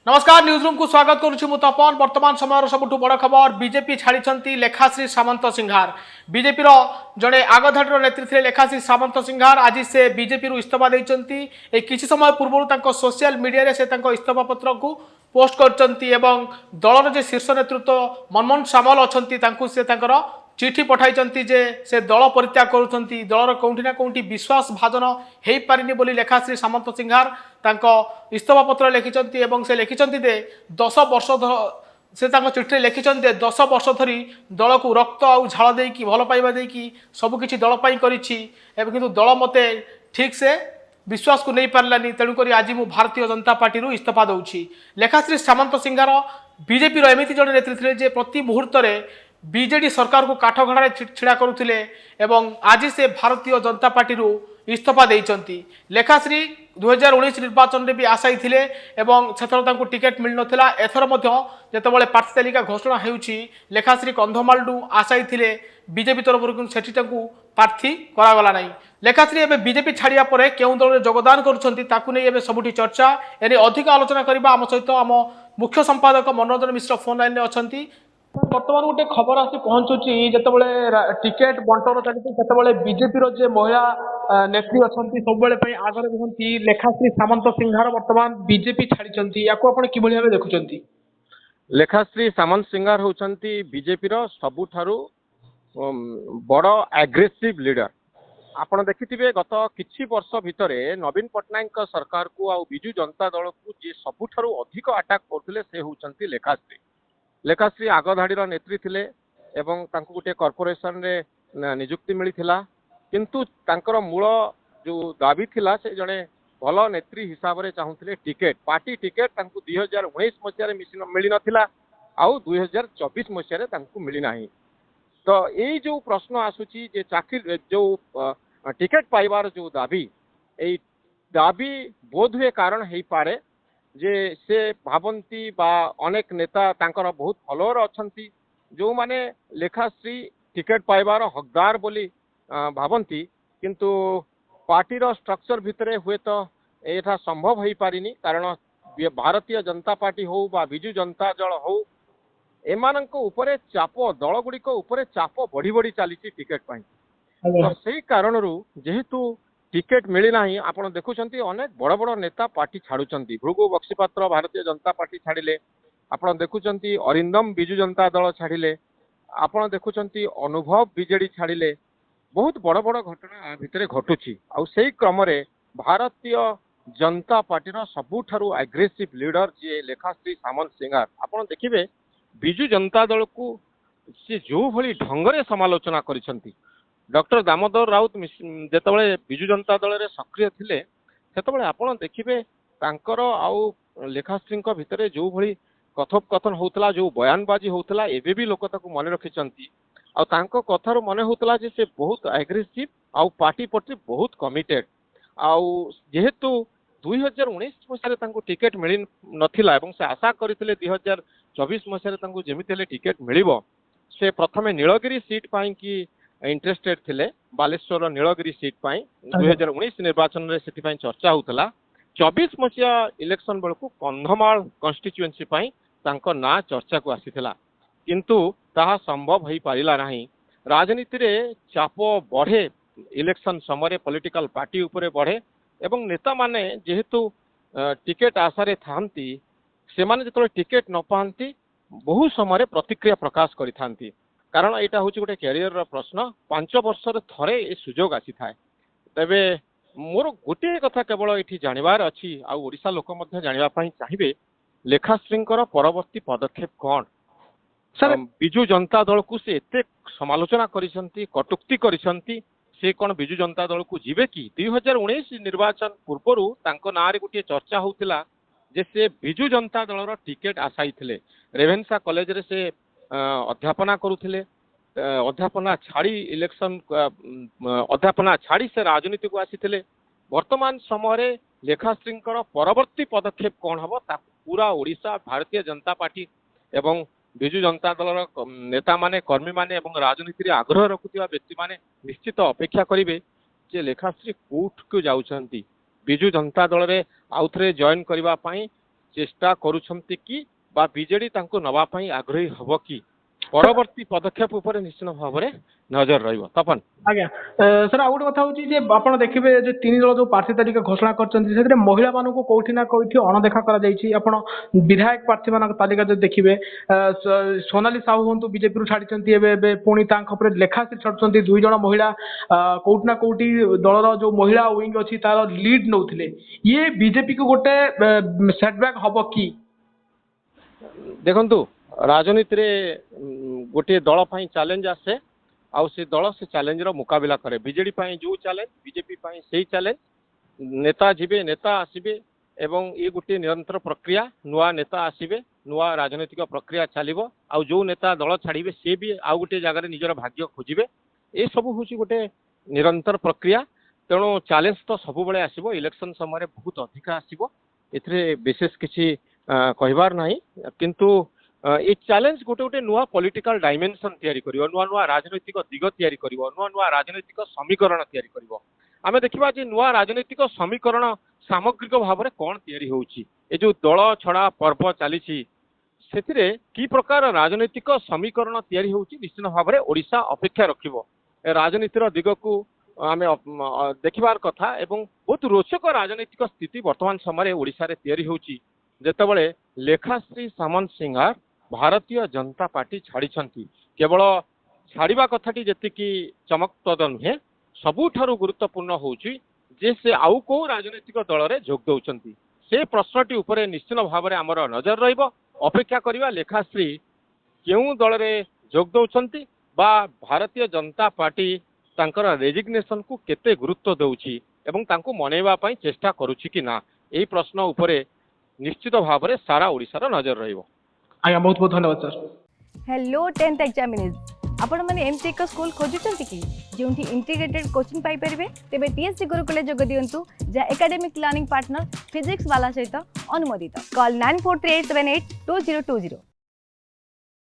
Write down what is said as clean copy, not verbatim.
नमस्कार news room को स्वागत करुच्ची मु तपन। वर्तमान समय सबुठ बड़ खबर बीजेपी छाड़ी लेखाश्री सामंत सिंहार। बीजेपी जड़े आगधाड़ी नेत्री थे लेखाश्री सामंत सिंहार। आज से बीजेपी इस्तीफा देते किसी समय पूर्व सोशल मीडिया से इस्तीफा पत्र को पोस्ट कर दलर जे शीर्ष नेतृत्व मनमोहन सामल अच्छा से चिठी पठाई जे से दल परित्याग करुँच दलर कौटी ना कौटी विश्वास भाजन हो पारिनी बोली लेखाश्री सामंत सिंहार इस्तीफा पत्र लिखिं एवं से लिखिं 10 वर्ष से चिठी लिखिं 10 वर्ष धरी दल को रक्त आउ झाड़ देकी भल पाइबा देकी सबकि दलपाई किंतु दल मत ठीक से विश्वास को नहीं पार्लानी। तेणुक आज मु भारतीय जनता पार्टी इस्तीफा दूची। लेखाश्री सामंत सिंहार बीजेपी एमती जड़े नेत्री थे जे प्रति मुहूर्त बीजेडी सरकार को काठगढ़ छिड़ा करुले एवं आज से भारतीय जनता पार्टी इस्तीफा देती। लेखाश्री 2019 निर्वाचन में भी आशायी थे एवं से टिकेट मिल नाला। एथर जितेबाला प्रार्थी तालिका घोषणा होउछि लेखाश्री कंधमाल आशायी थे बीजेपी तरफ से प्रार्थी करागला नहीं। लेखाश्री एवं बीजेपी छाड़िया पर केउं दल योगदान करुँच सबुठी चर्चा एने अधिक आलोचना करबा आम सहित आम मुख्य संपादक मनोरंजन मिश्र फोन लाइन में अच्छा। बर्तमान गोटे खबर आसी पहुंचुची जितेबाला टिकेट बंटन चलती बीजेपी जे महिला नेत्री अच्छा सब आगे रुहति लेखाश्री सामंत सिंहार वर्तमान बीजेपी छाड़ी या कि भाव देखुं। लेखाश्री सामंत सिंहार होउछंती बीजेपी रो सबुठारु बड़ एग्रेसिव लीडर। आपण देखिथिबे गत किछि वर्ष भितरे नवीन पट्टनायक सरकार को आ बिजू जनता दल को जे सबुठारु अधिक अटैक करथिले से होउछंती लेखाश्री। लेखाश्री आगधाड़ीर नेत्री थिले एवं तांको गोटे कॉर्पोरेशन रे नियुक्ति मिलिथिला किंतु तांकर मूल जो दाबी थिला से जड़े भल नेत्री हिसाब से चाहूले टिकेट पार्टी टिकेट 2019 मसीह मिली नथिला आउ 2024 मसीह मिली नाही। तो यही जो प्रश्न आसुची जे चाकरी जो टिकेट पाइबार जो दाबी ए दाबी बोध हुए कारण हो पारे जे से भावंती बा अनेक नेता तांकर बहुत फॉलोअर अछंती जो माने लेखाश्री टिकेट पाइबार हकदार बोली भावंती किंतु पार्टी रो स्ट्रक्चर भितरे हुए तो एटा संभव हो पारिनी कारण भारतीय जनता पार्टी हो बा बिजू जनता दल हो एमानंको उपरे चाप दल गुड़िक उपरे चाप बढ़ी बढ़ी चली टिकेट पाई। तो सही कारण जेहेतु टिकेट मिली नाही आपण देखुछंती अनेक बड़ बड़ नेता पार्टी छाड़ुचंती। भृगु बक्सीपात्र भारतीय जनता पार्टी छाड़िले आपण देखुछंती अरिंदम बिजू जनता दल छाड़िले आपण देखुछंती अनुभव बीजेडी छाड़िले बहुत बड़ बड़ घटना भितरे घटुची। आ सेही क्रम रे भारतीय जनता पार्टी रो सबुठारु एग्रेसिव लीडर जे लेखाश्री सामंत सिंहार आपण देखिबे बिजू जनता दल को से जो भली ढंगरे समालोचना करिसंती। डॉक्टर दामोदर राउत जेतबळे बिजू जनता दल रे सक्रिय थिले सेतबळे आपण देखिबे तांकर आउ लेखाश्रीଙ୍କ भितरे जो भली कथोपकथन होतला जो बयानबाजी होतला एबे भी लोक ताको मने रखिचंती आ तांको कथार मने होतला जे से बहुत एग्रेसिव आउ पार्टी प्रति बहुत कमिटेड आउ जेहेतु 2019 मसीह तांको टिकेट मिली नथिला एवं से आशा करथिले 2024 मसीह तांको जेमिति हेले टिकेट मिलिबो से प्रथमे नीलगिरी सीट पाई कि इंटरेस्टेड थिले बालेश्वर नीलगिरी सीट पाई 2019 निर्वाचन रे सेति पाई चर्चा होतला। 24 मसीहा इलेक्शन बेलू कंधमाल कन्स्टिट्युएंसी पाई तांको ना चर्चा को आसीथिला किंतु ताहा संभव हो पारिला नाही। राजनीति रे चाप बढ़े इलेक्शन समय पॉलिटिकल पार्टी उपरे बढ़े एवं नेता माने जेहेतु टिकेट आशारे थांती से माने जतले टिकेट न पांती बहु समय प्रतिक्रिया प्रकाश करिथांती कारण यहाँ हूँ गोटे कैरियर प्रश्न 5 वर्ष थरे ए सुजोग आसी थाए। तेबे मोर गोटे कथा केवल ये जानवर अच्छी आशा लोक जानापी चाहिए लेखाश्रींकर परवर्ती पदक्षेप कौन सर बिजू जनता दल को से एते समालोचना करिसंती कटुक्ति करिसंती से कौन बिजू जनता दल को जीवे कि 2019 निर्वाचन पूर्व तांको नारे गोटे चर्चा होतिला जे से बिजू जनता दल टिकेट आशाई थिले रेभेन्सा कॉलेज रे से अध्यापना करुथिले अध्यापना छाड़ी इलेक्शन अध्यापना छाड़ी से राजनीति को आसीथिले। वर्तमान समय लेखाश्रींकर परवर्ती पदक्षेप कौन हम पूरा ओडिशा भारतीय जनता पार्टी एवं बिजू जनता दल नेता माने कर्मी माने एवं राजनीति आग्रह रखुथिबा व्यक्ति माने निश्चित अपेक्षा करिवे जे लेखाश्री कोर्ट को जाउछंती बिजू जनता दल रे आउथरे जॉइन करबा पई चेष्टा करुछंती कि बा बीजेडी तांको नवा पई आग्रही हबो कि परवर्ती पदक्षेप ऊपर निश्चित भाव में नजर रहिबो तपन आज्ञा सर आ गोटे कथा होची जे आपण देखिबे जे तीन दल जो प्रार्थी तालिका घोषणा करछन्ती सेतरे महिला मानको कोठी ना कोठी अणदेखा करा जाईछि आपण विधायक प्रार्थी मानक तालिका जो देखिबे सोनाली साहू हुंतु बीजेपी रु छाडिछन्ती एबे पुणी तांक ऊपर लेखाश्री छाडछन्ती दुई जण महिला कोठी ना कोठी दलर जो महिला विंग अछि तार लीड नउथिले ये बीजेपी को गोटे सेटबैक हबो कि देखंतु राजनीति रे गोटे दल पई चैलेंज आसे आउ से दल से चैलेंज रो मुकाबला करे बीजेडी पई जो चैलेंज बीजेपी पई सेही चैलेंज नेता जिबे नेता आसीबे एवं ये गोटे निरंतर प्रक्रिया नुआ नेता आसीबे नुआ राजनीतिक प्रक्रिया चलिबो आउ जो नेता दल छाड़िबे से भी आउ गोटे जगह रे निजर भाग्य खोजिबे ए सब होची गोटे निरंतर प्रक्रिया तेणु चैलेंज तो सब बेले आसीबो इलेक्शन समय रे बहुत अधिक आसीबो एथरे विशेष किछि कहबार नाही किंतु ये चैलेंज गोटे गोटे नुआ पॉलिटिकल डायमेंशन तैयारी करिवो नुआ नुआ राजनीतिक दिग तैयारी करिवो नुआ नुआ राजनीतिक समीकरण तैयारी करिवो आमे देखिबा जे नुआ राजनीतिक समीकरण सामग्रिक भाव में कौन तैयारी होउची ए जो दल छड़ा पर्व चलीछि सेथिरे की प्रकार राजनीतिक समीकरण तैयारी होउची निश्चित भाव में ओडिशा अपेक्षा रखिबो ए राजनीतिर दिग को आमे देखिबार कथा एवं बहुत रोचक राजनीतिक स्थिति वर्तमान समय ओडिशा रे तैयारी होउची जेतेबेले लेखाश्री सामंत सिंहार भारतीय जनता पार्टी छाड़ी केवल छाड़ा कथाटी जी चमकप्रद नुहे सबुठारु गुरुत्वपूर्ण होउची जे से आउ को राजनीतिक दल में जोग दौरान से प्रश्नटी उपरे निश्चित भाव में आमर नजर रहिबो अपेक्षा करिबा लेखाश्री केउ दल में जोग दौरान बा भारतीय जनता पार्टी तांकर रेजिग्नेशन को केते गुरुत्व दउची एवं तांको मनैबा पई चेष्टा करूची कि ना एही प्रश्न उपरे निश्चित भाव में सारा ओडिशार नजर रहिबो आज्ञा बहुत बहुत धन्यवाद सर हेलो 10th एग्जामिनीज आपण माने एमती एक स्कूल खोजुचंती कि जोंठी इंटीग्रेटेड कोचिंग पाई परिबे तेबे टीएससी गुरुकुले जोग दियंतु जा एकेडमिक लर्निंग पार्टनर फिजिक्स वाला सहित अनुमोदित कॉल 9438782020